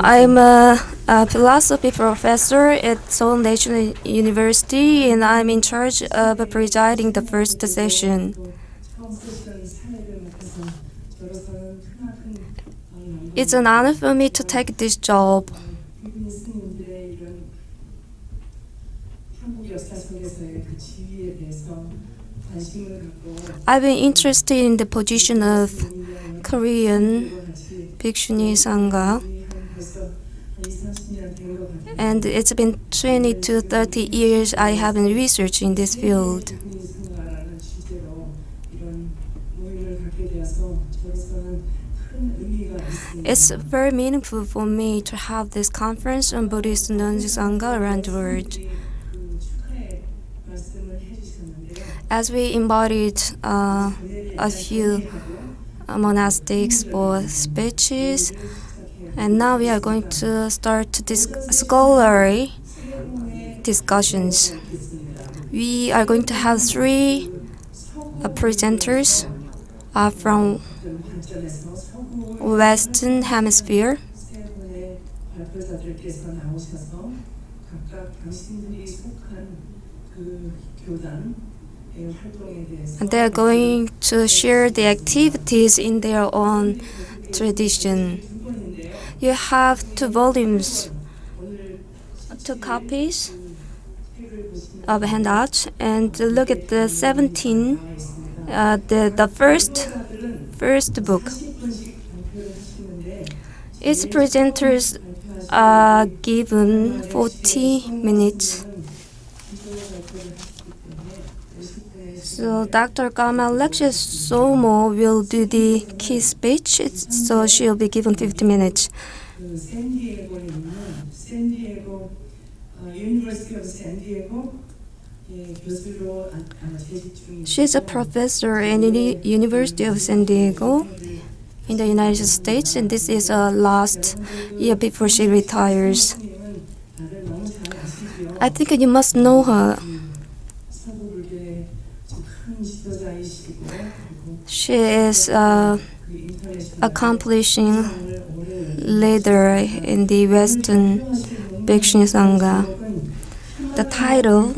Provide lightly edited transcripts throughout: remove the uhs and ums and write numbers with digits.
I'm a philosophy professor at Seoul National University, and I'm in charge of presiding the first session. It's an honor for me to take this job. I've been interested in the position of Korean Bhikshuni Sangha, and it's been 20 to 30 years I have been researching this field. It's very meaningful for me to have this conference on Buddhist Nuns Sangha around the world. As we invited a few monastics for speeches, and now we are going to start scholarly discussions. We are going to have three presenters from Western Hemisphere. And they are going to share the activities in their own tradition. You have two volumes, two copies of handouts, and look at the 17, the first book. Its presenters are given 40 minutes. So Dr. Lekshe Tsomo will do the key speech, so she'll be given 50 minutes. She's a professor in the University of San Diego in the United States, and this is her last year before she retires. I think you must know her. She is an accomplishing leader in the Western Bhikshuni Sangha. The title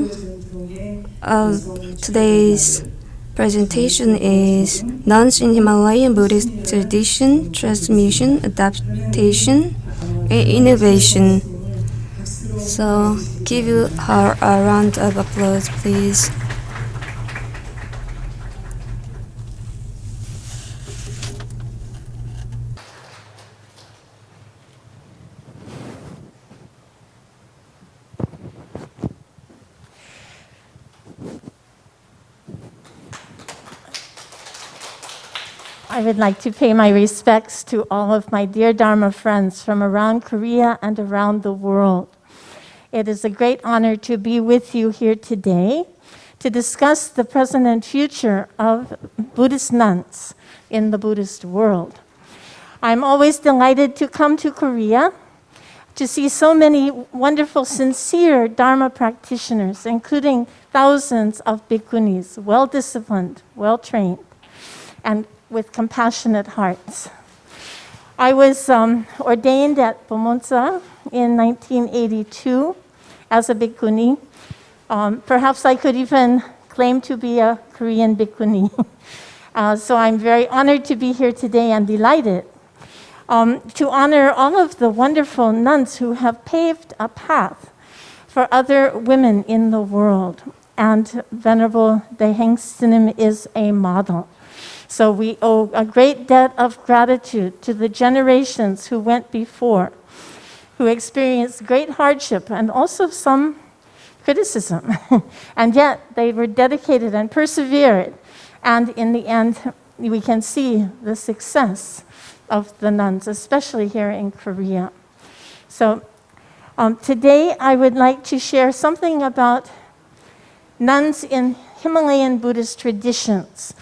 of today's presentation is Nuns in Himalayan Buddhist Tradition, Transmission, Adaptation, and Innovation. So give her a round of applause, please. I would like to pay my respects to all of my dear Dharma friends from around Korea and around the world. It is a great honor to be with you here today to discuss the present and future of Buddhist nuns in the Buddhist world. I'm always delighted to come to Korea to see so many wonderful, sincere Dharma practitioners, including thousands of bhikkhunis, well-disciplined, well-trained, and with compassionate hearts. I was ordained at Bomonsa in 1982 as a bhikkhuni. Perhaps I could even claim to be a Korean bhikkhuni. So I'm very honored to be here today and delighted to honor all of the wonderful nuns who have paved a path for other women in the world. And Venerable Daehaeng is a model. So we owe a great debt of gratitude to the generations who went before, who experienced great hardship and also some criticism. And yet they were dedicated and persevered. And in the end, we can see the success of the nuns, especially here in Korea. So today I would like to share something about nuns in Himalayan Buddhist traditions.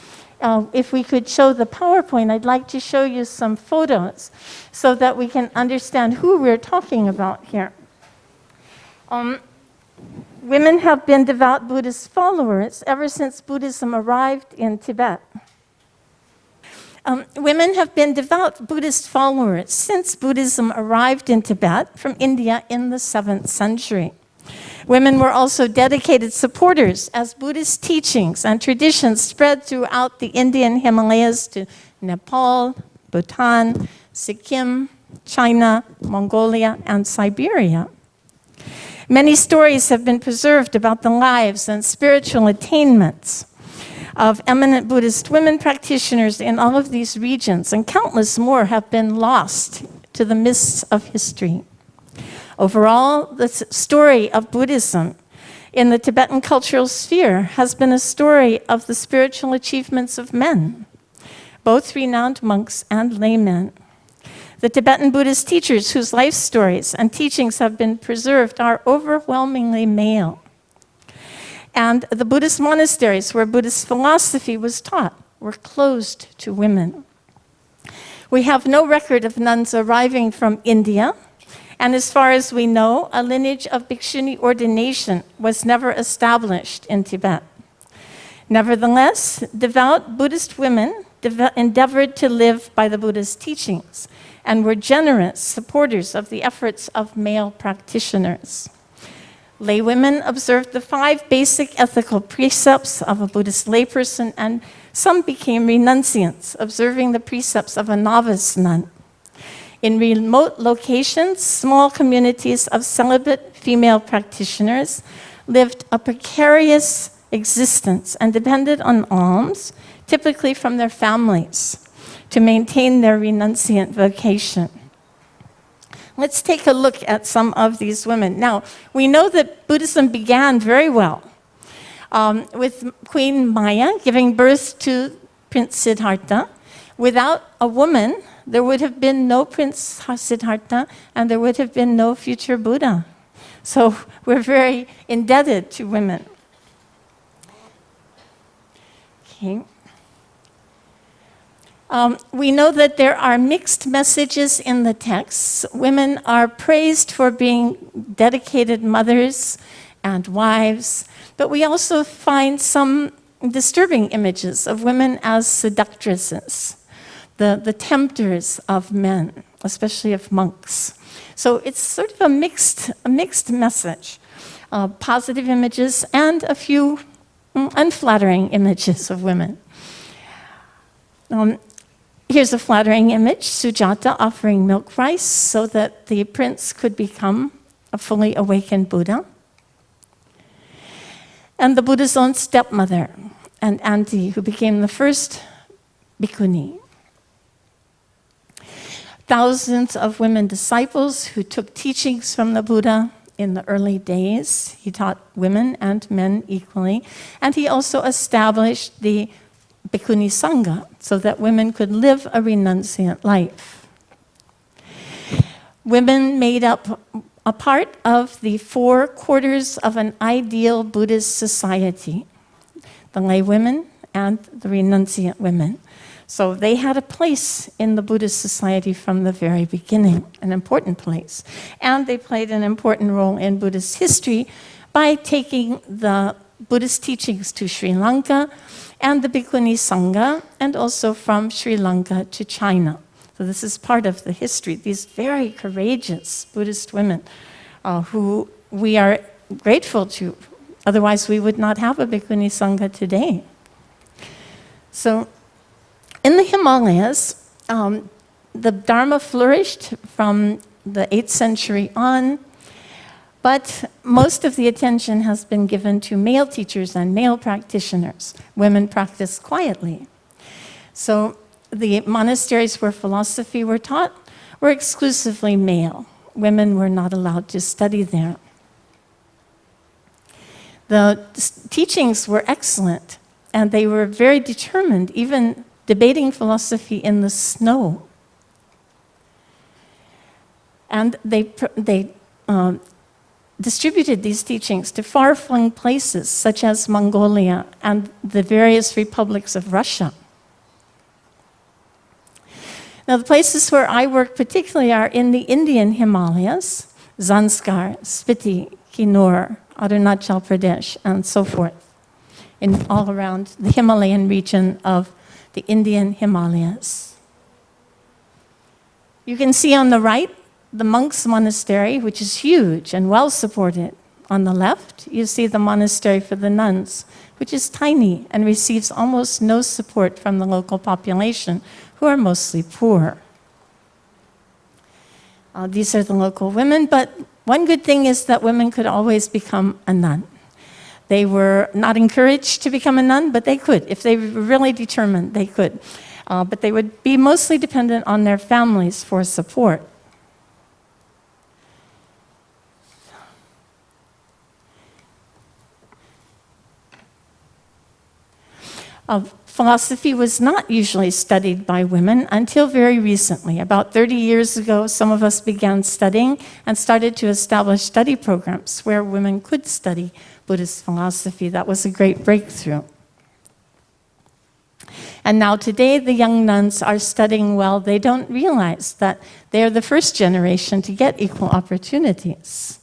If we could show the PowerPoint, I'd like to show you some photos so that we can understand who we're talking about here. Women have been devout Buddhist followers ever since Buddhism arrived in Tibet. Women have been devout Buddhist followers since Buddhism arrived in Tibet from India in the 7th century. Women were also dedicated supporters as Buddhist teachings and traditions spread throughout the Indian Himalayas to Nepal, Bhutan, Sikkim, China, Mongolia, and Siberia. Many stories have been preserved about the lives and spiritual attainments of eminent Buddhist women practitioners in all of these regions, and countless more have been lost to the mists of history. Overall, the story of Buddhism in the Tibetan cultural sphere has been a story of the spiritual achievements of men, both renowned monks and laymen. The Tibetan Buddhist teachers whose life stories and teachings have been preserved are overwhelmingly male. And the Buddhist monasteries where Buddhist philosophy was taught were closed to women. We have no record of nuns arriving from India, and as far as we know, a lineage of bhikshuni ordination was never established in Tibet. Nevertheless, devout Buddhist women endeavored to live by the Buddhist teachings and were generous supporters of the efforts of male practitioners. Laywomen observed the 5 basic ethical precepts of a Buddhist layperson, and some became renunciants, observing the precepts of a novice nun. In remote locations, small communities of celibate female practitioners lived a precarious existence and depended on alms, typically from their families, to maintain their renunciant vocation. Let's take a look at some of these women. Now, we know that Buddhism began very well with Queen Maya giving birth to Prince Siddhartha. Without a woman, there would have been no Prince Siddhartha, and there would have been no future Buddha. So we're very indebted to women. Okay. We know that there are mixed messages in the texts. Women are praised for being dedicated mothers and wives, but we also find some disturbing images of women as seductresses, the tempters of men, especially of monks. So it's sort of a mixed message, positive images and a few unflattering images of women. Here's a flattering image, Sujata offering milk rice so that the prince could become a fully awakened Buddha. And the Buddha's own stepmother and auntie, who became the first bhikkhuni. Thousands of women disciples who took teachings from the Buddha in the early days. He taught women and men equally. And he also established the Bhikkhuni Sangha, so that women could live a renunciant life. Women made up a part of the 4 quarters of an ideal Buddhist society, the lay women and the renunciant women. So they had a place in the Buddhist society from the very beginning, an important place. And they played an important role in Buddhist history by taking the Buddhist teachings to Sri Lanka and the Bhikkhuni Sangha, and also from Sri Lanka to China. So this is part of the history. These very courageous Buddhist women who we are grateful to. Otherwise, we would not have a Bhikkhuni Sangha today. So in the Himalayas, the Dharma flourished from the 8th century on, but most of the attention has been given to male teachers and male practitioners. Women practice quietly. So the monasteries where philosophy were taught were exclusively male. Women were not allowed to study there. The teachings were excellent, and they were very determined, even debating philosophy in the snow. And they distributed these teachings to far-flung places such as Mongolia and the various republics of Russia. Now, the places where I work particularly are in the Indian Himalayas, Zanskar, Spiti, Kinnaur, Arunachal Pradesh, and so forth, in all around the Himalayan region of the the Indian Himalayas. You can see on the right the monks' monastery, which is huge and well supported. On the left, you see the monastery for the nuns, which is tiny and receives almost no support from the local population, who are mostly poor. These are the local women, but one good thing is that women could always become a nun. They were not encouraged to become a nun, but they could. If they were really determined, they could. But they would be mostly dependent on their families for support. Philosophy was not usually studied by women until very recently. About 30 years ago, some of us began studying and started to establish study programs where women could study Buddhist philosophy. That was a great breakthrough. And now today, the young nuns are studying well. They don't realize that they're the first generation to get equal opportunities.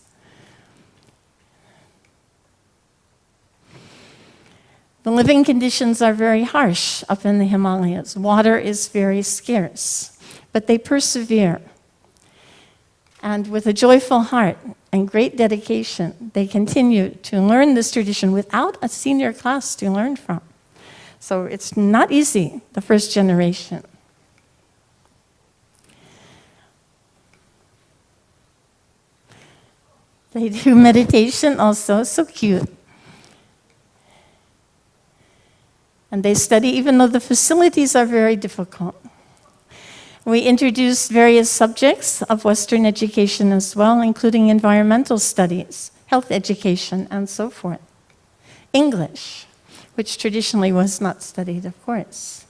The living conditions are very harsh up in the Himalayas. Water is very scarce, but they persevere. And with a joyful heart and great dedication, they continue to learn this tradition without a senior class to learn from. So it's not easy, the first generation. They do meditation also, so cute. And they study even though the facilities are very difficult. We introduced various subjects of Western education as well, including environmental studies, health education, and so forth. English, which traditionally was not studied, of course.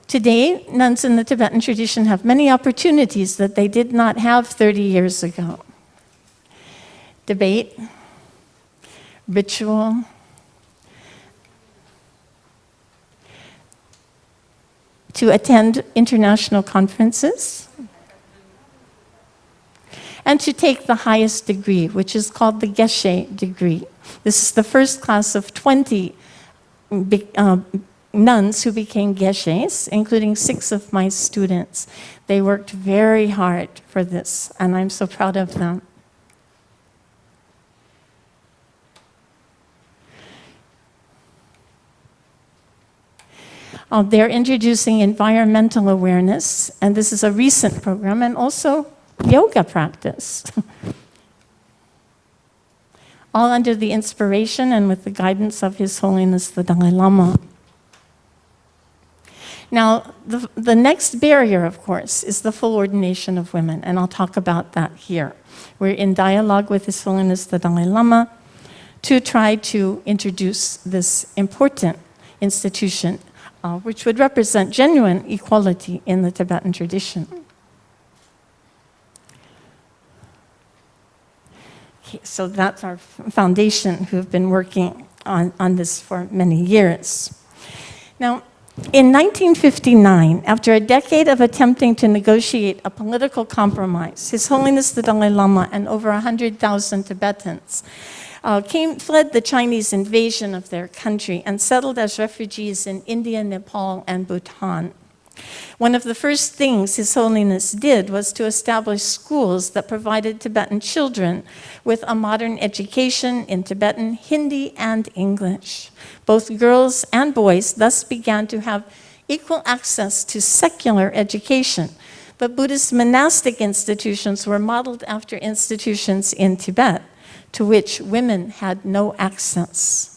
Today, nuns in the Tibetan tradition have many opportunities that they did not have 30 years ago. Debate, ritual, to attend international conferences, and to take the highest degree, which is called the Geshe degree. This is the first class of 20 nuns who became Geshes, including 6 of my students. They worked very hard for this, and I'm so proud of them. They're introducing environmental awareness, and this is a recent program, and also yoga practice. All under the inspiration and with the guidance of His Holiness the Dalai Lama. Now, the next barrier, of course, is the full ordination of women, and I'll talk about that here. We're in dialogue with His Holiness the Dalai Lama to try to introduce this important institution, which would represent genuine equality in the Tibetan tradition. Okay, so that's our foundation who have been working on this for many years. Now, in 1959, after a decade of attempting to negotiate a political compromise, His Holiness the Dalai Lama and over 100,000 Tibetans fled the Chinese invasion of their country and settled as refugees in India, Nepal, and Bhutan. One of the first things His Holiness did was to establish schools that provided Tibetan children with a modern education in Tibetan, Hindi, and English. Both girls and boys thus began to have equal access to secular education, but Buddhist monastic institutions were modeled after institutions in Tibet, to which women had no access.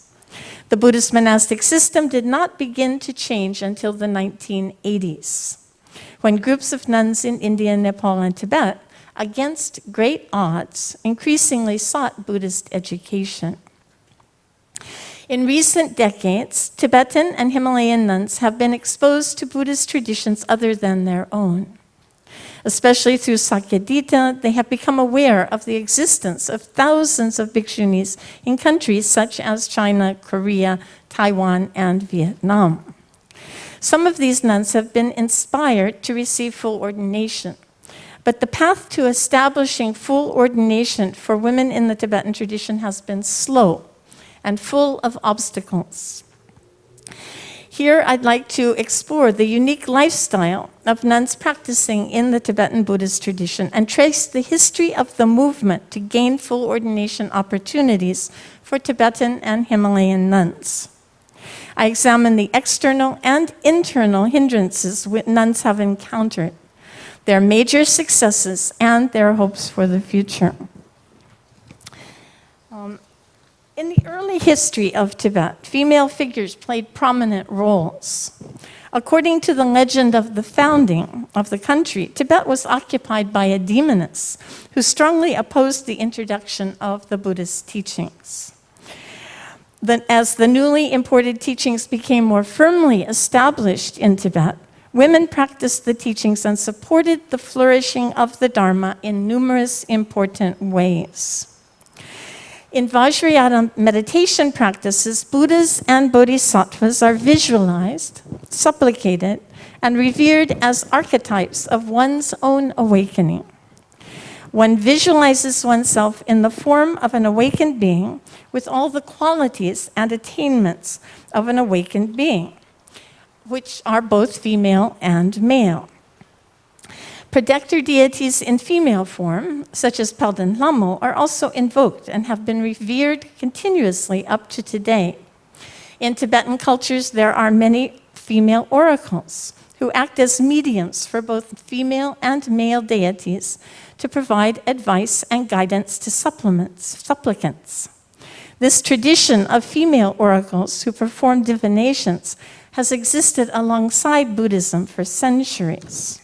The Buddhist monastic system did not begin to change until the 1980s, when groups of nuns in India, Nepal, and Tibet, against great odds, increasingly sought Buddhist education. In recent decades, Tibetan and Himalayan nuns have been exposed to Buddhist traditions other than their own. Especially through Sakyadhita, they have become aware of the existence of thousands of bhikshunis in countries such as China, Korea, Taiwan, and Vietnam. Some of these nuns have been inspired to receive full ordination, but the path to establishing full ordination for women in the Tibetan tradition has been slow and full of obstacles. Here, I'd like to explore the unique lifestyle of nuns practicing in the Tibetan Buddhist tradition and trace the history of the movement to gain full ordination opportunities for Tibetan and Himalayan nuns. I examine the external and internal hindrances nuns have encountered, their major successes, and their hopes for the future. In the early history of Tibet, female figures played prominent roles. According to the legend of the founding of the country, Tibet was occupied by a demoness who strongly opposed the introduction of the Buddhist teachings. As the newly imported teachings became more firmly established in Tibet, women practiced the teachings and supported the flourishing of the Dharma in numerous important ways. In Vajrayana meditation practices, Buddhas and Bodhisattvas are visualized, supplicated, and revered as archetypes of one's own awakening. One visualizes oneself in the form of an awakened being with all the qualities and attainments of an awakened being, which are both female and male. Protector deities in female form, such as Palden Lamo, are also invoked and have been revered continuously up to today. In Tibetan cultures, there are many female oracles who act as mediums for both female and male deities to provide advice and guidance to supplicants. This tradition of female oracles who perform divinations has existed alongside Buddhism for centuries.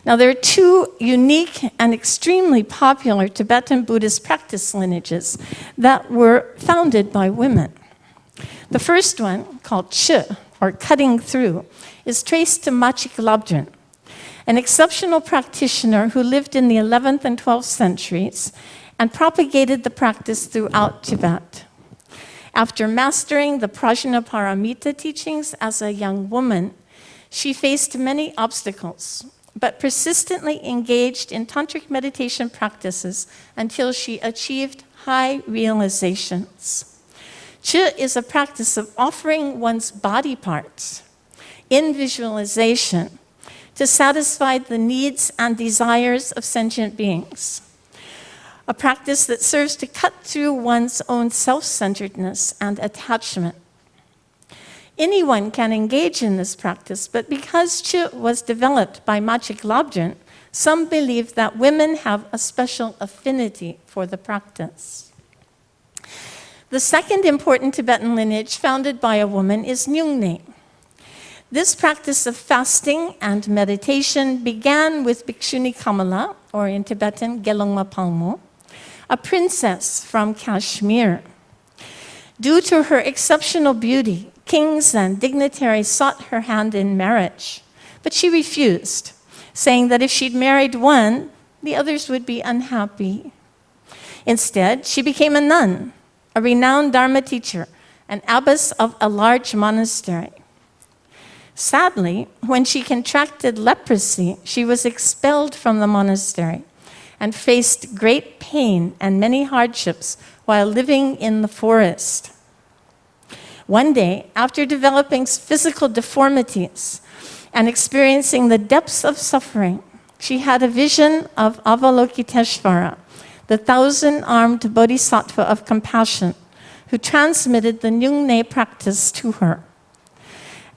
Now, there are two unique and extremely popular Tibetan Buddhist practice lineages that were founded by women. The first one, called Chi, or cutting through, is traced to Machik Labdrön, an exceptional practitioner who lived in the 11th and 12th centuries and propagated the practice throughout Tibet. After mastering the Prajnaparamita teachings as a young woman, she faced many obstacles, but persistently engaged in tantric meditation practices until she achieved high realizations. Chi is a practice of offering one's body parts in visualization to satisfy the needs and desires of sentient beings, a practice that serves to cut through one's own self-centeredness and attachment. Anyone can engage in this practice, but because Chi was developed by Machik Labdrön, some believe that women have a special affinity for the practice. The second important Tibetan lineage founded by a woman is Nyungne. This practice of fasting and meditation began with Bhikshuni Kamala, or in Tibetan, Gelongma Palmo, a princess from Kashmir. Due to her exceptional beauty, kings and dignitaries sought her hand in marriage, but she refused, saying that if she'd married one, the others would be unhappy. Instead, she became a nun, a renowned Dharma teacher, an abbess of a large monastery. Sadly, when she contracted leprosy, she was expelled from the monastery and faced great pain and many hardships while living in the forest. One day, after developing physical deformities and experiencing the depths of suffering, she had a vision of Avalokiteshvara, the 1,000-armed bodhisattva of compassion, who transmitted the Nyungne practice to her.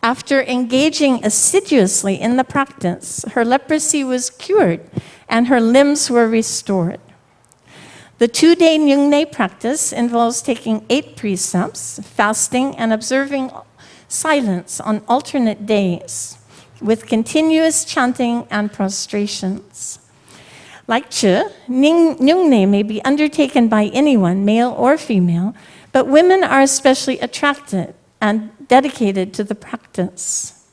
After engaging assiduously in the practice, her leprosy was cured and her limbs were restored. The 2-day Nyungne practice involves taking 8 precepts, fasting, and observing silence on alternate days, with continuous chanting and prostrations. Like Chi, Nyungne may be undertaken by anyone, male or female, but women are especially attracted and dedicated to the practice.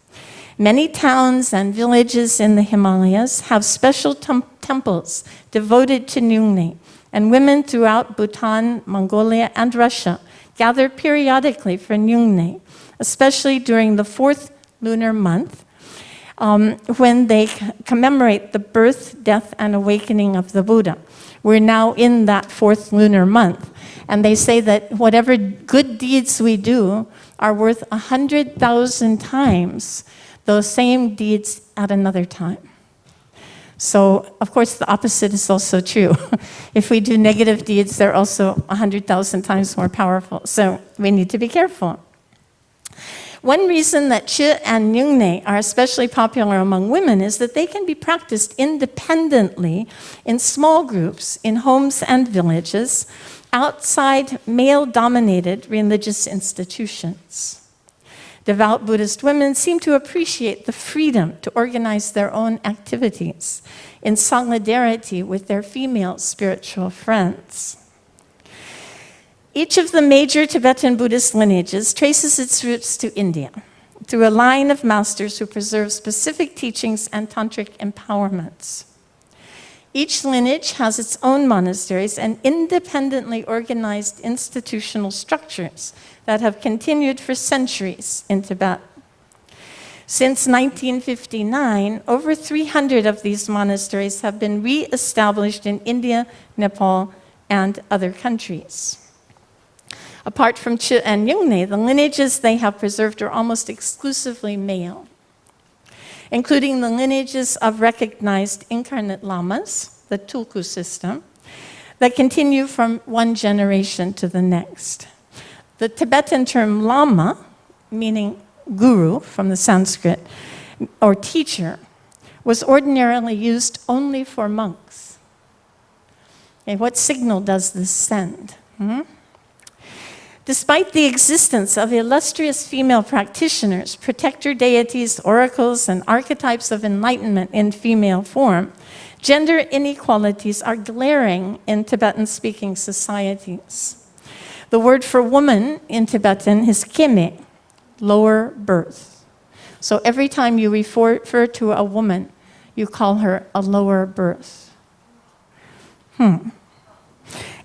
Many towns and villages in the Himalayas have special temples devoted to Nyungne, and women throughout Bhutan, Mongolia, and Russia gather periodically for Nyungne, especially during the 4th lunar month, when they commemorate the birth, death, and awakening of the Buddha. We're now in that 4th lunar month. And they say that whatever good deeds we do are worth 100,000 times those same deeds at another time. So, of course, the opposite is also true. If we do negative deeds, they're also 100,000 times more powerful. So we need to be careful. One reason that Chi and Nyungne are especially popular among women is that they can be practiced independently in small groups, in homes and villages, outside male-dominated religious institutions. Devout Buddhist women seem to appreciate the freedom to organize their own activities in solidarity with their female spiritual friends. Each of the major Tibetan Buddhist lineages traces its roots to India through a line of masters who preserve specific teachings and tantric empowerments. Each lineage has its own monasteries and independently organized institutional structures that have continued for centuries in Tibet. Since 1959, over 300 of these monasteries have been re-established in India, Nepal, and other countries. Apart from Chi and Nyungne, the lineages they have preserved are almost exclusively male, including the lineages of recognized incarnate lamas, the Tulku system, that continue from one generation to the next. The Tibetan term lama, meaning guru from the Sanskrit, or teacher, was ordinarily used only for monks. Okay, what signal does this send? Despite the existence of illustrious female practitioners, protector deities, oracles, and archetypes of enlightenment in female form, gender inequalities are glaring in Tibetan-speaking societies. The word for woman in Tibetan is keme, lower birth. So every time you refer to a woman, you call her a lower birth.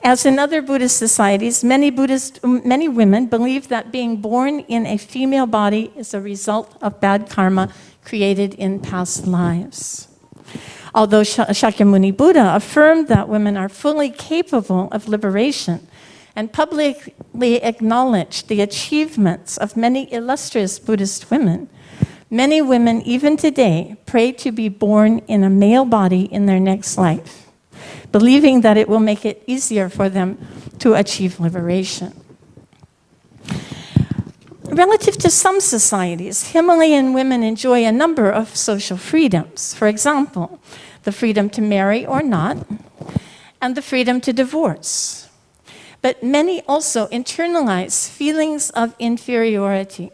As in other Buddhist societies, many women believe that being born in a female body is a result of bad karma created in past lives. Although Shakyamuni Buddha affirmed that women are fully capable of liberation and publicly acknowledged the achievements of many illustrious Buddhist women, many women even today pray to be born in a male body in their next life, believing that it will make it easier for them to achieve liberation. Relative to some societies, Himalayan women enjoy a number of social freedoms. For example, the freedom to marry or not, and the freedom to divorce. But many also internalize feelings of inferiority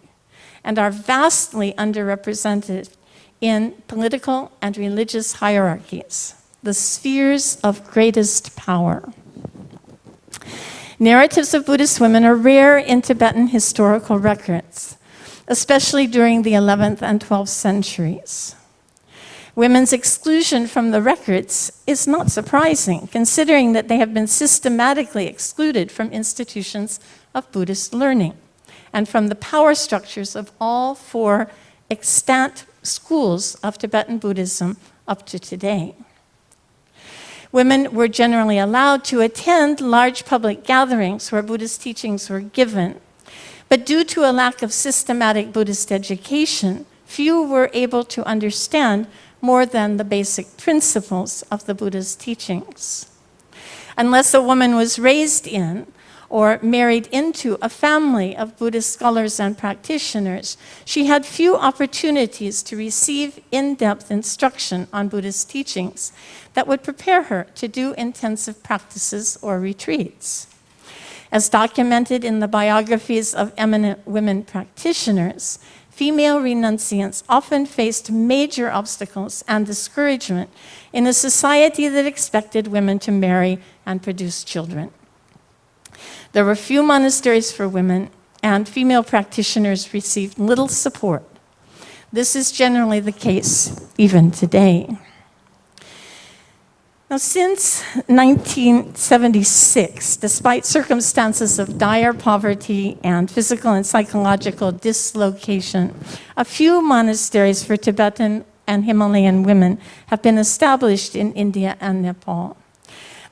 and are vastly underrepresented in political and religious hierarchies, the spheres of greatest power. Narratives of Buddhist women are rare in Tibetan historical records, especially during the 11th and 12th centuries. Women's exclusion from the records is not surprising, considering that they have been systematically excluded from institutions of Buddhist learning and from the power structures of all 4 extant schools of Tibetan Buddhism up to today. Women were generally allowed to attend large public gatherings where Buddhist teachings were given. But due to a lack of systematic Buddhist education, few were able to understand more than the basic principles of the Buddha's teachings. Unless a woman was raised in or married into a family of Buddhist scholars and practitioners, she had few opportunities to receive in-depth instruction on Buddhist teachings that would prepare her to do intensive practices or retreats. As documented in the biographies of eminent women practitioners, female renunciants often faced major obstacles and discouragement in a society that expected women to marry and produce children. There were few monasteries for women, and female practitioners received little support. This is generally the case even today. Now, since 1976, despite circumstances of dire poverty and physical and psychological dislocation, a few monasteries for Tibetan and Himalayan women have been established in India and Nepal.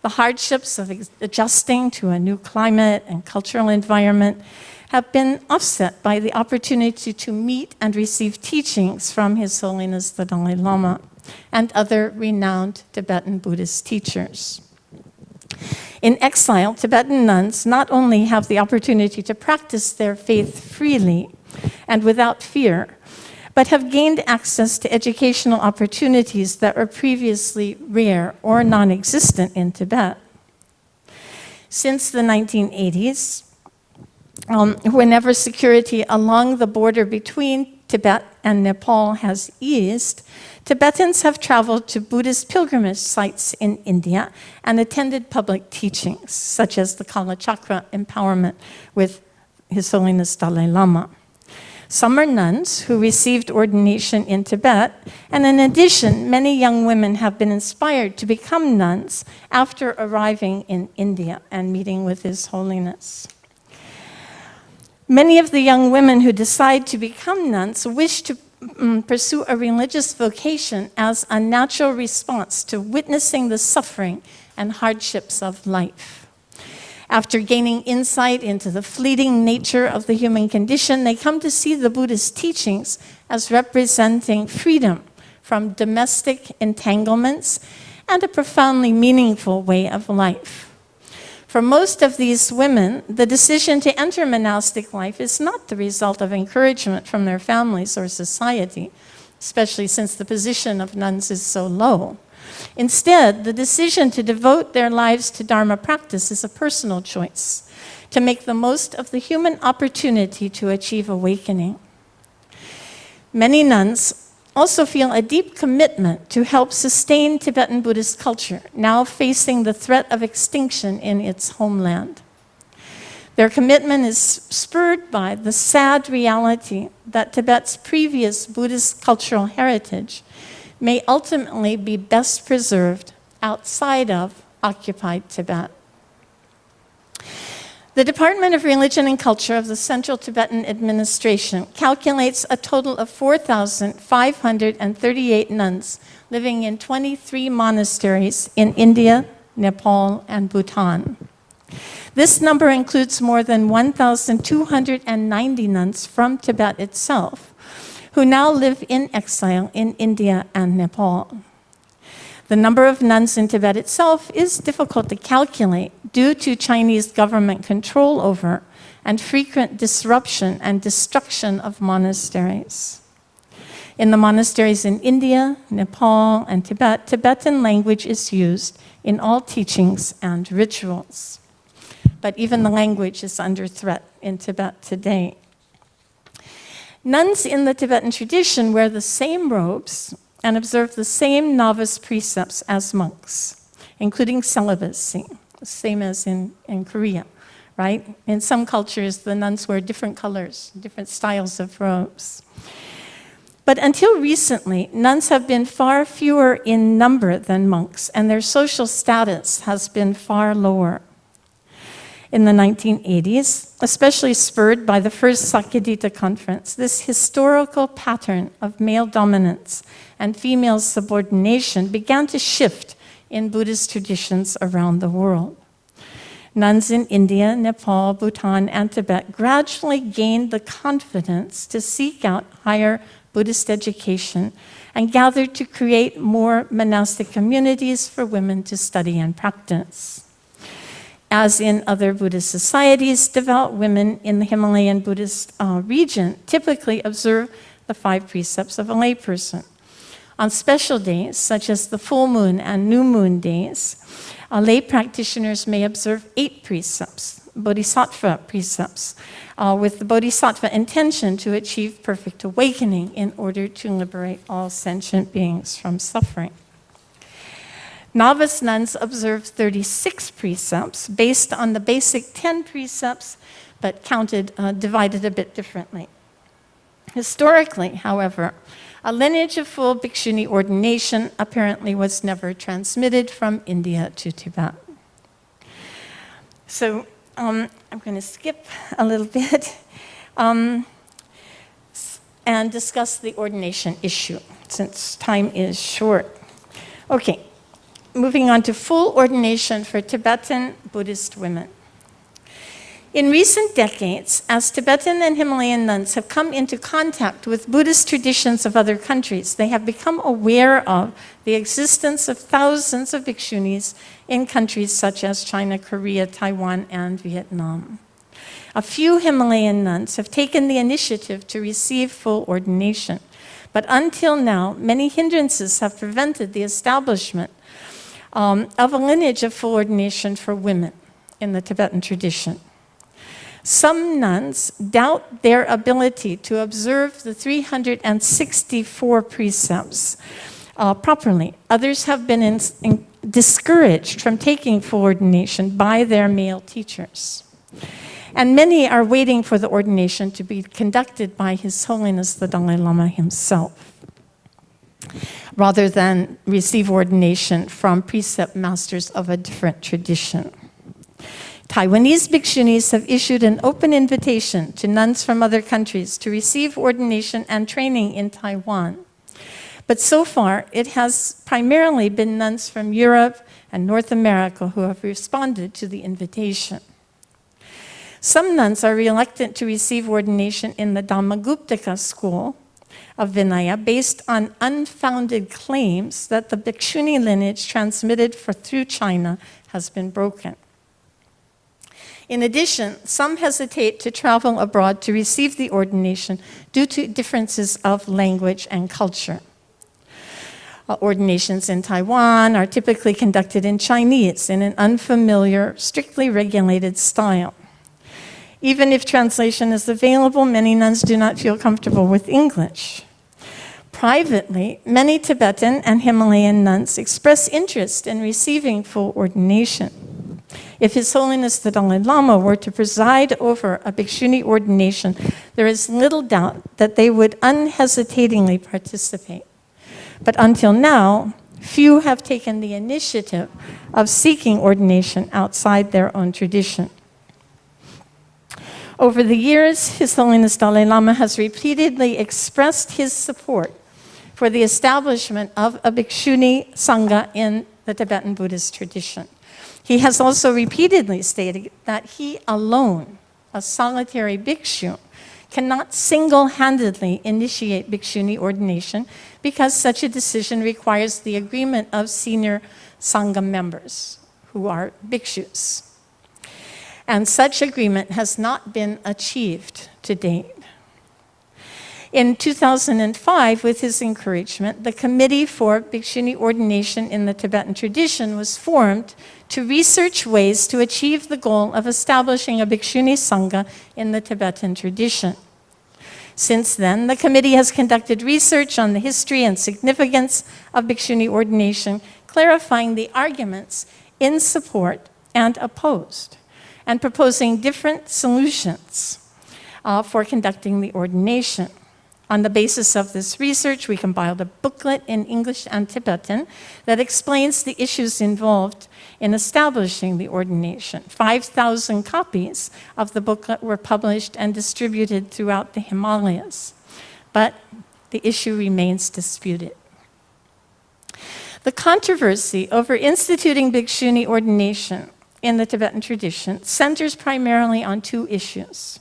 The hardships of adjusting to a new climate and cultural environment have been offset by the opportunity to meet and receive teachings from His Holiness the Dalai Lama and other renowned Tibetan Buddhist teachers. In exile, Tibetan nuns not only have the opportunity to practice their faith freely and without fear, but have gained access to educational opportunities that were previously rare or non-existent in Tibet. Since the 1980s, whenever security along the border between Tibet and Nepal has eased, Tibetans have traveled to Buddhist pilgrimage sites in India and attended public teachings, such as the Kalachakra empowerment with His Holiness Dalai Lama. Some are nuns who received ordination in Tibet, and in addition, many young women have been inspired to become nuns after arriving in India and meeting with His Holiness. Many of the young women who decide to become nuns wish to pursue a religious vocation as a natural response to witnessing the suffering and hardships of life. After gaining insight into the fleeting nature of the human condition, they come to see the Buddhist teachings as representing freedom from domestic entanglements and a profoundly meaningful way of life. For most of these women, the decision to enter monastic life is not the result of encouragement from their families or society, especially since the position of nuns is so low. Instead, the decision to devote their lives to Dharma practice is a personal choice, to make the most of the human opportunity to achieve awakening. Many nuns also feel a deep commitment to help sustain Tibetan Buddhist culture, now facing the threat of extinction in its homeland. Their commitment is spurred by the sad reality that Tibet's previous Buddhist cultural heritage may ultimately be best preserved outside of occupied Tibet. The Department of Religion and Culture of the Central Tibetan Administration calculates a total of 4,538 nuns living in 23 monasteries in India, Nepal, and Bhutan. This number includes more than 1,290 nuns from Tibet itself, who now live in exile in India and Nepal. The number of nuns in Tibet itself is difficult to calculate due to Chinese government control over and frequent disruption and destruction of monasteries. In the monasteries in India, Nepal, and Tibet, Tibetan language is used in all teachings and rituals. But even the language is under threat in Tibet today. Nuns in the Tibetan tradition wear the same robes and observe the same novice precepts as monks, including celibacy, same as in Korea, right? In some cultures, the nuns wear different colors, different styles of robes. But until recently, nuns have been far fewer in number than monks, and their social status has been far lower. In the 1980s, especially spurred by the first Sakyadhita conference, this historical pattern of male dominance and female subordination began to shift in Buddhist traditions around the world. Nuns in India, Nepal, Bhutan, and Tibet gradually gained the confidence to seek out higher Buddhist education and gathered to create more monastic communities for women to study and practice. As in other Buddhist societies, devout women in the Himalayan Buddhist region typically observe the 5 precepts of a layperson. On special days, such as the full moon and new moon days, lay practitioners may observe 8 precepts, bodhisattva precepts, with the bodhisattva intention to achieve perfect awakening in order to liberate all sentient beings from suffering. Novice nuns observe 36 precepts based on the basic 10 precepts, but divided a bit differently. Historically, however, a lineage of full bhikshuni ordination apparently was never transmitted from India to Tibet. So I'm going to skip a little bit and discuss the ordination issue. since time is short. Okay, moving on to full ordination for Tibetan Buddhist women. In recent decades, as Tibetan and Himalayan nuns have come into contact with Buddhist traditions of other countries, they have become aware of the existence of thousands of bhikshunis in countries such as China, Korea, Taiwan, and Vietnam. A few Himalayan nuns have taken the initiative to receive full ordination, but until now, many hindrances have prevented the establishment of a lineage of full ordination for women in the Tibetan tradition. Some nuns doubt their ability to observe the 364 precepts properly. Others have been discouraged from taking full ordination by their male teachers. And many are waiting for the ordination to be conducted by His Holiness the Dalai Lama himself, rather than receive ordination from precept masters of a different tradition. Taiwanese bhikshunis have issued an open invitation to nuns from other countries to receive ordination and training in Taiwan. But so far, it has primarily been nuns from Europe and North America who have responded to the invitation. Some nuns are reluctant to receive ordination in the Dhammaguptaka school of Vinaya based on unfounded claims that the bhikshuni lineage transmitted through China has been broken. In addition, some hesitate to travel abroad to receive the ordination due to differences of language and culture. Ordinations in Taiwan are typically conducted in Chinese in an unfamiliar, strictly regulated style. Even if translation is available, many nuns do not feel comfortable with English. Privately, many Tibetan and Himalayan nuns express interest in receiving full ordination. If His Holiness the Dalai Lama were to preside over a bhikshuni ordination, there is little doubt that they would unhesitatingly participate. But until now, few have taken the initiative of seeking ordination outside their own tradition. Over the years, His Holiness Dalai Lama has repeatedly expressed his support for the establishment of a bhikshuni Sangha in the Tibetan Buddhist tradition. He has also repeatedly stated that he alone, a solitary bhikshu, cannot single-handedly initiate bhikshuni ordination because such a decision requires the agreement of senior Sangha members, who are bhikshus. And such agreement has not been achieved to date. In 2005, with his encouragement, the Committee for Bhikshuni Ordination in the Tibetan tradition was formed to research ways to achieve the goal of establishing a Bhikshuni Sangha in the Tibetan tradition. Since then, the committee has conducted research on the history and significance of Bhikshuni ordination, clarifying the arguments in support and opposed, and proposing different solutions for conducting the ordination. On the basis of this research, we compiled a booklet in English and Tibetan that explains the issues involved in establishing the ordination. 5,000 copies of the booklet were published and distributed throughout the Himalayas, but the issue remains disputed. The controversy over instituting bhikshuni ordination in the Tibetan tradition centers primarily on two issues: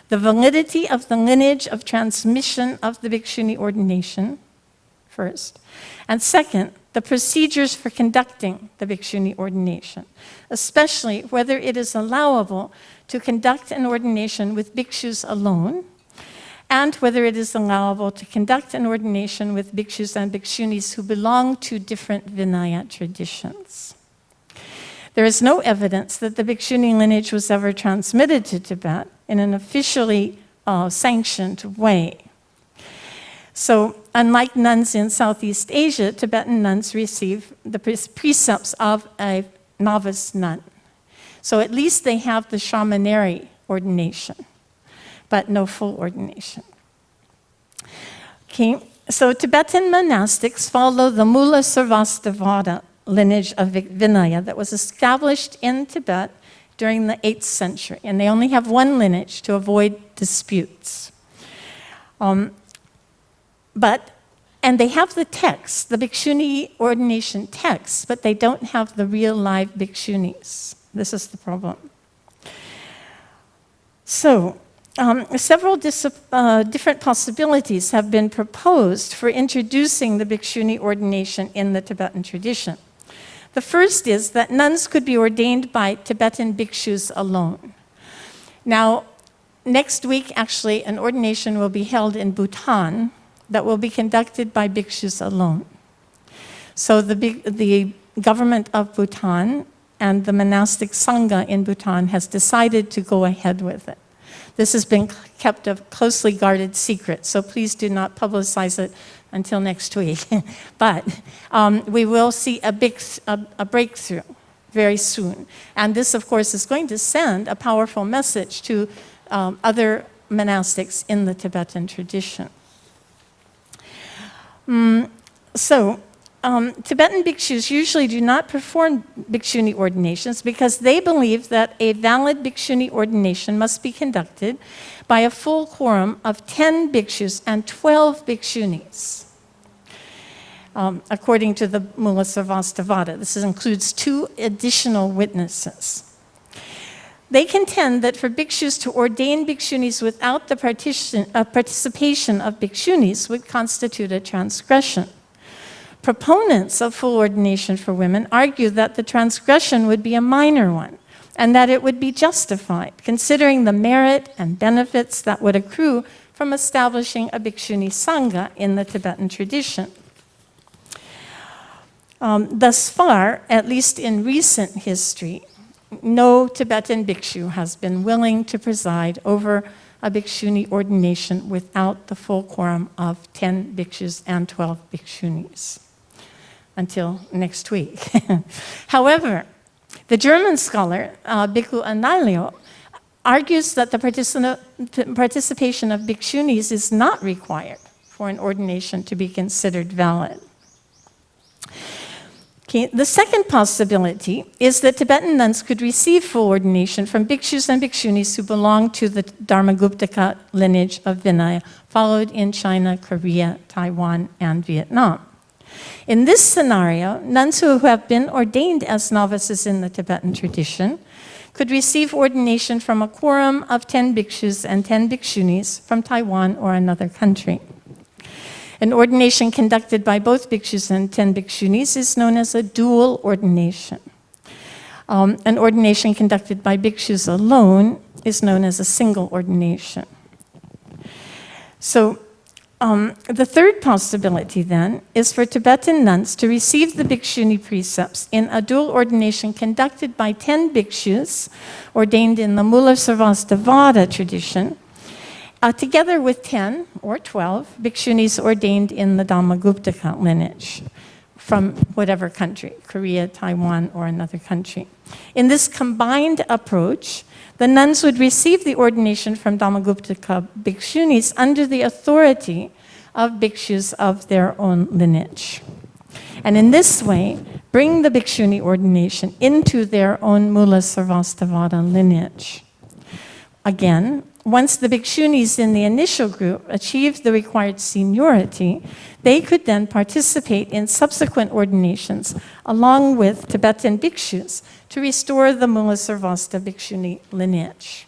the validity of the lineage of transmission of the bhikshuni ordination, first, and second, the procedures for conducting the bhikshuni ordination, especially whether it is allowable to conduct an ordination with bhikshus alone, and whether it is allowable to conduct an ordination with bhikshus and bhikshunis who belong to different Vinaya traditions. There is no evidence that the bhikshuni lineage was ever transmitted to Tibet in an officially sanctioned way. So, unlike nuns in Southeast Asia, Tibetan nuns receive the precepts of a novice nun. So at least they have the shamanary ordination, but no full ordination. Okay, so Tibetan monastics follow the Mula Sarvastivada lineage of Vinaya that was established in Tibet during the 8th century, and they only have one lineage to avoid disputes. But And they have the text, the bhikshuni ordination text, but they don't have the real live bhikshunis. This is the problem. So, several different possibilities have been proposed for introducing the bhikshuni ordination in the Tibetan tradition. The first is that nuns could be ordained by Tibetan bhikshus alone. Now, next week, actually, an ordination will be held in Bhutan that will be conducted by bhikshus alone. So the government of Bhutan and the monastic Sangha in Bhutan has decided to go ahead with it. This has been kept a closely guarded secret, so please do not publicize it until next week. But we will see a breakthrough very soon. And this, of course, is going to send a powerful message to other monastics in the Tibetan tradition. Tibetan bhikshus usually do not perform bhikshuni ordinations because they believe that a valid bhikshuni ordination must be conducted by a full quorum of 10 bhikshus and 12 bhikshunis, according to the Mula Sarvastivada. This includes 2 additional witnesses. They contend that for bhikshus to ordain bhikshunis without the participation of bhikshunis would constitute a transgression. Proponents of full ordination for women argue that the transgression would be a minor one and that it would be justified, considering the merit and benefits that would accrue from establishing a bhikshuni sangha in the Tibetan tradition. Thus far, at least in recent history, no Tibetan bhikshu has been willing to preside over a bhikshuni ordination without the full quorum of 10 bhikshus and 12 bhikshunis. Until next week. However, the German scholar, Bhikkhu Analayo, argues that the participation of bhikshunis is not required for an ordination to be considered valid. Okay, the second possibility is that Tibetan nuns could receive full ordination from bhikshus and bhikshunis who belong to the Dharmaguptaka lineage of Vinaya, followed in China, Korea, Taiwan, and Vietnam. In this scenario, nuns who have been ordained as novices in the Tibetan tradition could receive ordination from a quorum of 10 bhikshus and 10 bhikshunis from Taiwan or another country. An ordination conducted by both bhikshus and 10 bhikshunis is known as a dual ordination. An ordination conducted by bhikshus alone is known as a single ordination. So, the third possibility, then, is for Tibetan nuns to receive the bhikshuni precepts in a dual ordination conducted by 10 bhikshus ordained in the Mula Sarvastivada tradition, together with 10 or 12 bhikshunis ordained in the Dhammaguptaka lineage from whatever country, Korea, Taiwan, or another country. In this combined approach, the nuns would receive the ordination from Dhammaguptaka bhikshunis under the authority of bhikshus of their own lineage. And in this way, bring the bhikshuni ordination into their own Mula Sarvastivada lineage. Again, once the bhikshunis in the initial group achieved the required seniority, they could then participate in subsequent ordinations along with Tibetan bhikshus to restore the Mula Sarvastivada bhikshuni lineage.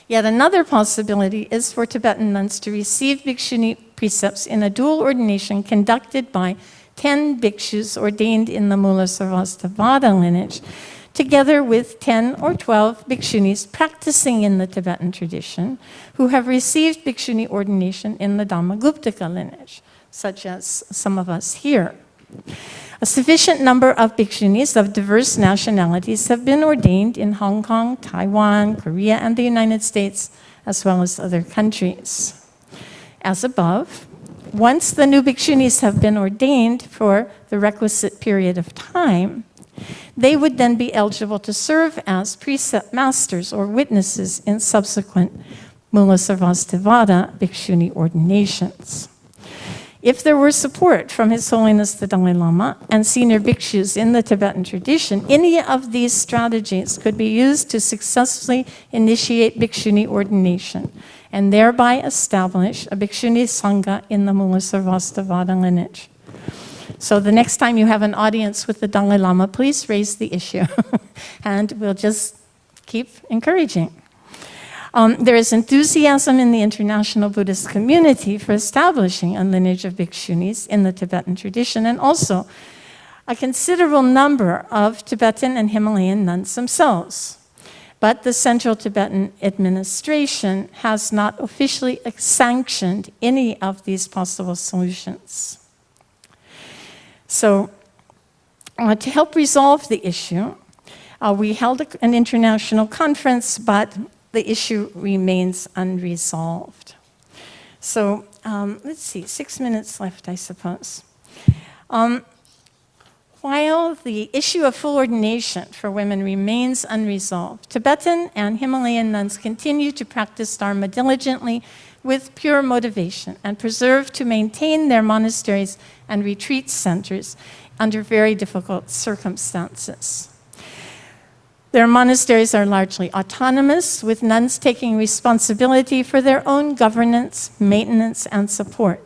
Yet another possibility is for Tibetan nuns to receive bhikshuni precepts in a dual ordination conducted by 10 bhikshus ordained in the Mula Sarvastivada lineage, together with 10 or 12 bhikshunis practicing in the Tibetan tradition who have received bhikshuni ordination in the Dhammaguptaka lineage, such as some of us here. A sufficient number of bhikshunis of diverse nationalities have been ordained in Hong Kong, Taiwan, Korea, and the United States, as well as other countries. As above, once the new bhikshunis have been ordained for the requisite period of time, they would then be eligible to serve as precept masters or witnesses in subsequent Mula Sarvastivada bhikshuni ordinations. If there were support from His Holiness the Dalai Lama and senior bhikshus in the Tibetan tradition, any of these strategies could be used to successfully initiate bhikshuni ordination and thereby establish a Bhikshuni Sangha in the Mulasarvastivada lineage. So the next time you have an audience with the Dalai Lama, please raise the issue, and we'll just keep encouraging. There is enthusiasm in the international Buddhist community for establishing a lineage of bhikshunis in the Tibetan tradition, and also a considerable number of Tibetan and Himalayan nuns themselves. But the Central Tibetan administration has not officially sanctioned any of these possible solutions. So, to help resolve the issue, we held an international conference, but the issue remains unresolved. So, let's see, 6 minutes left, I suppose. While the issue of full ordination for women remains unresolved, Tibetan and Himalayan nuns continue to practice Dharma diligently with pure motivation and preserve to maintain their monasteries and retreat centers under very difficult circumstances. Their monasteries are largely autonomous, with nuns taking responsibility for their own governance, maintenance, and support.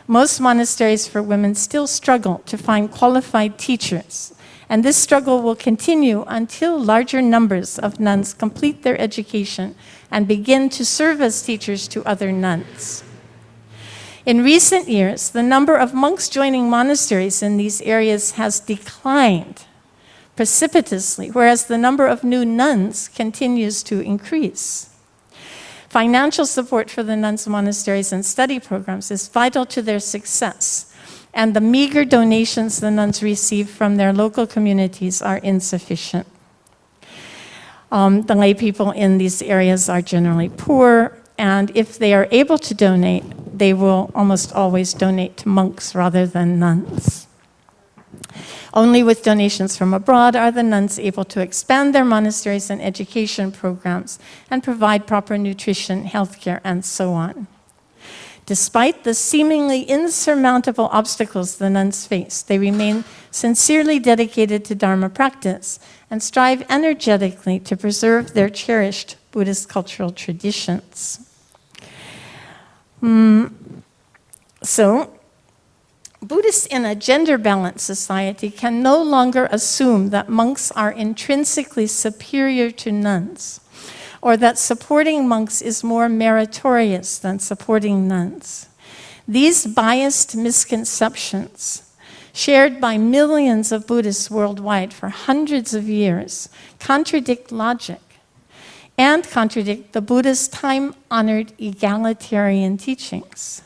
Most monasteries for women still struggle to find qualified teachers, and this struggle will continue until larger numbers of nuns complete their education and begin to serve as teachers to other nuns. In recent years, the number of monks joining monasteries in these areas has declined precipitously, whereas the number of new nuns continues to increase. Financial support for the nuns' monasteries and study programs is vital to their success, and the meager donations the nuns receive from their local communities are insufficient. The lay people in these areas are generally poor, and if they are able to donate, they will almost always donate to monks rather than nuns. Only with donations from abroad are the nuns able to expand their monasteries and education programs and provide proper nutrition, healthcare, and so on. Despite the seemingly insurmountable obstacles the nuns face, they remain sincerely dedicated to Dharma practice and strive energetically to preserve their cherished Buddhist cultural traditions. Buddhists in a gender-balanced society can no longer assume that monks are intrinsically superior to nuns, or that supporting monks is more meritorious than supporting nuns. These biased misconceptions, shared by millions of Buddhists worldwide for hundreds of years, contradict logic and contradict the Buddha's time-honored egalitarian teachings.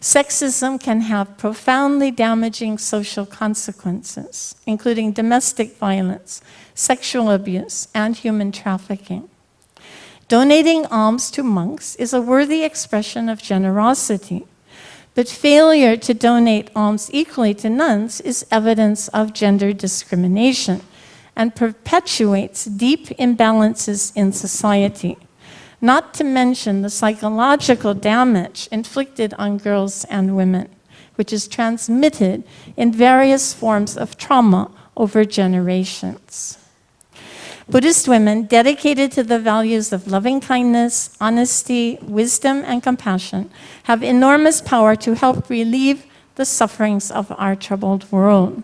Sexism can have profoundly damaging social consequences, including domestic violence, sexual abuse, and human trafficking. Donating alms to monks is a worthy expression of generosity, but failure to donate alms equally to nuns is evidence of gender discrimination and perpetuates deep imbalances in society, not to mention the psychological damage inflicted on girls and women, which is transmitted in various forms of trauma over generations. Buddhist women dedicated to the values of loving kindness, honesty, wisdom, and compassion have enormous power to help relieve the sufferings of our troubled world.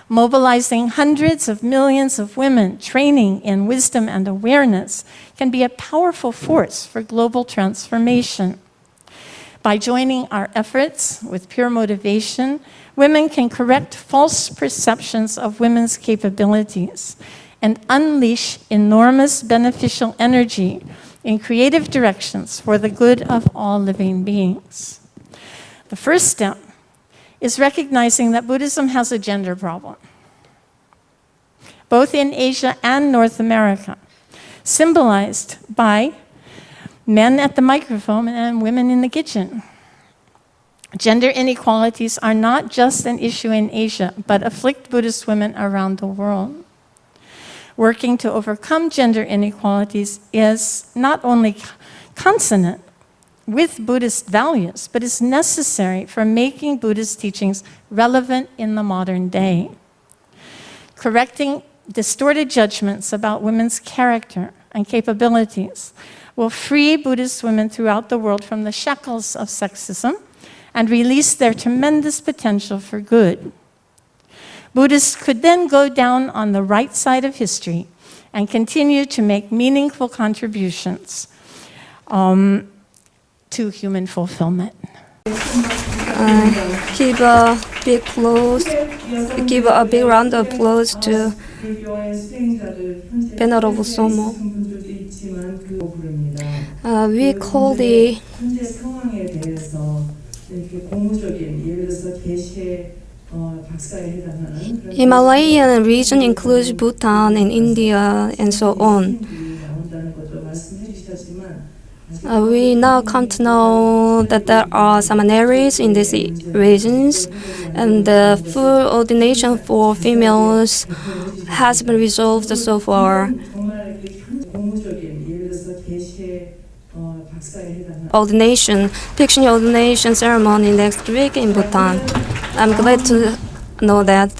Mobilizing hundreds of millions of women training in wisdom and awareness can be a powerful force for global transformation. By joining our efforts with pure motivation, women can correct false perceptions of women's capabilities and unleash enormous beneficial energy in creative directions for the good of all living beings. The first step is recognizing that Buddhism has a gender problem, both in Asia and North America, symbolized by men at the microphone and women in the kitchen. Gender inequalities are not just an issue in Asia, but afflict Buddhist women around the world. Working to overcome gender inequalities is not only consonant with Buddhist values, but is necessary for making Buddhist teachings relevant in the modern day. Correcting distorted judgments about women's character and capabilities will free Buddhist women throughout the world from the shackles of sexism and release their tremendous potential for good. Buddhists could then go down on the right side of history and continue to make meaningful contributions to human fulfillment. Give a big round of applause to Venerable Tsomo. We call the Himalayan region includes Bhutan and India and so on. We now come to know that there are seminaries in these regions, and the full ordination for females has been resolved so far. Picture ordination ceremony next week in Bhutan. I'm glad to know that.